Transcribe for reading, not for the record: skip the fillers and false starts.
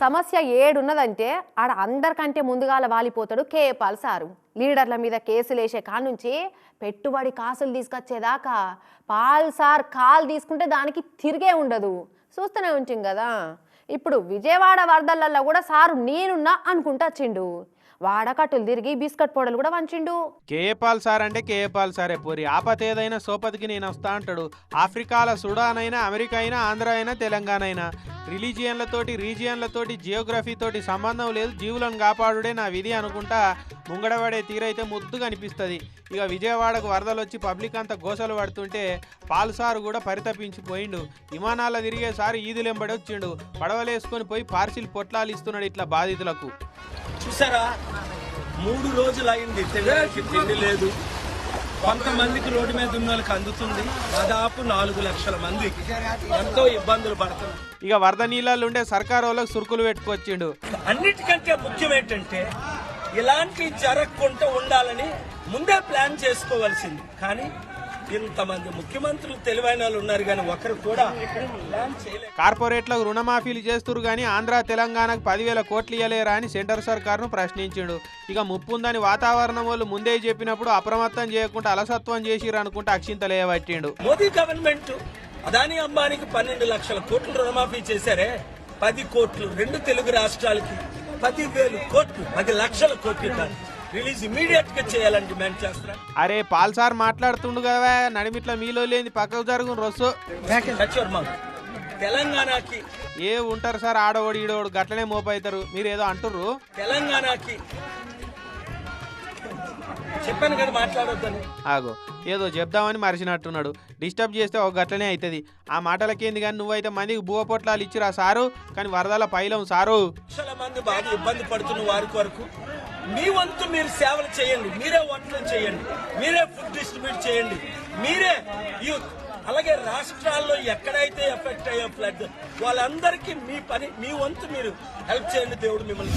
సమస్య ఏడున్నదంటే ఆడ అందరికంటే ముందుగాల వాలిపోతాడు కేపాల్ సారు. లీడర్ల మీద కేసులేసే కానుంచి పెట్టుబడి కాసులు తీసుకొచ్చేదాకా పాల్ సార్ కాల్ తీసుకుంటే దానికి తిరిగే ఉండదు. చూస్తూనే ఉంటాం కదా. ఇప్పుడు విజయవాడ వరదలల్లో కూడా సారు నేనున్నా అనుకుంటా వచ్చిండు. వాడకట్టులు తిరిగి బిస్కట్ పొడలు కూడా వంచిండు. కేపాల్ సార్ అంటే కేపాల్ సారే పోరి. ఆపత ఏదైనా సోపతికి నేను వస్తా అంటాడు. ఆఫ్రికాల సుడాన్ అయినా, అమెరికా అయినా, ఆంధ్ర అయినా, తెలంగాణ అయినా రిలీజియన్లతోటి, రీజియన్లతోటి, జియోగ్రఫీతోటి సంబంధం లేదు. జీవులను కాపాడుడే నా విధి అనుకుంటా ముంగడబడే తీరైతే ముద్దుగా అనిపిస్తుంది. ఇక విజయవాడకు వరదలు వచ్చి పబ్లిక్ అంతా గోసలు పడుతుంటే పాల్ సారు కూడా పరితపించిపోయిండు. విమానాల తిరిగేసారి ఈదులెంబడి వచ్చిండు. పడవలేసుకొని పోయి పార్సిల్ పొట్లాలు ఇస్తున్నాడు ఇట్లా బాధితులకు. చూసారా, 3 రోజులు అయింది, తిండి లేదు. కొంతమందికి రోడ్డు మీద ఉన్న వాళ్ళకి అందుతుంది. దాదాపు 4 లక్షల మంది ఎంతో ఇబ్బందులు పడుతున్నారు. ఇక వరద నీళ్ళల్లో ఉండే సర్కారు వాళ్ళకి సురుకులు పెట్టుకొచ్చిండు. అన్నిటికంటే ముఖ్యం ఏంటంటే ఇలాంటి జరగకుండా ఉండాలని ముందే ప్లాన్ చేసుకోవాల్సింది. కానీ ఇంతమంది ముఖ్యమంత్రులు తెలివైన వాళ్ళు ఉన్నారు, కానీ ఒకరు కూడా ప్లాన్ చేయలేదు. కార్పొరేట్లకు రుణమాఫీలు చేస్తురు కానీ ఆంధ్ర తెలంగాణకు 10,000 కోట్లు ఇవ్వలేరా అని సెంటర్ సర్కారును ప్రశ్నించిండు. ఇక ముప్పుందని వాతావరణం వాళ్ళు ముందే చెప్పినప్పుడు అప్రమత్తం చేయకుండా అలసత్వం చేసిరు అనుకుంటే అక్షింతలేయబట్టిండు. మోదీ గవర్నమెంట్ అదానీ అంబానీకి 12 లక్షల కోట్లు రుణమాఫీ చేశారే. 10 కోట్లు 2 తెలుగు రాష్ట్రాలకి, 10,000 కోట్లు 10 లక్షల కోట్లు రిలీజ్ ఇమీడియట్ గా చేయాలని డిమాండ్ చేస్తున్నారు. అరే పాల్ సార్ మాట్లాడుతుండు కదా, నడిమిట్ల మీలో లేని పక్కకు జరుగును రొస్సు. తెలంగాణకి ఏ ఉంటారు సార్ ఆడోడు ఈడోడు గట్లనే మోపవుతారు. మీరు ఏదో అంటుర్రు. తెలంగాణకి చెప్పాను కదా మాట్లాడొద్దని. ఆగో ఏదో చెప్దామని మరిచినట్టున్నాడు. డిస్టర్బ్ చేస్తే ఒక గట్లనే అవుతుంది. ఆ మాటలకేంది కానీ నువ్వైతే మందికి బువ్వ పొట్లాలు ఇచ్చిరా సారు, కానీ వరదల పైలం సారు. లక్షల మంది బాగా ఇబ్బంది పడుతున్న వారికి వరకు మీ వంతు మీరు సేవలు చేయండి. మీరే వంటలు చేయండి, మీరే ఫుడ్ డిస్ట్రిబ్యూట్ చేయండి, మీరే యూత్. అలాగే రాష్ట్రాల్లో ఎక్కడైతే ఎఫెక్ట్ అయ్యే ఫ్లడ్ వాళ్ళందరికీ మీ వంతు మీరు హెల్ప్ చేయండి. దేవుడు మిమ్మల్ని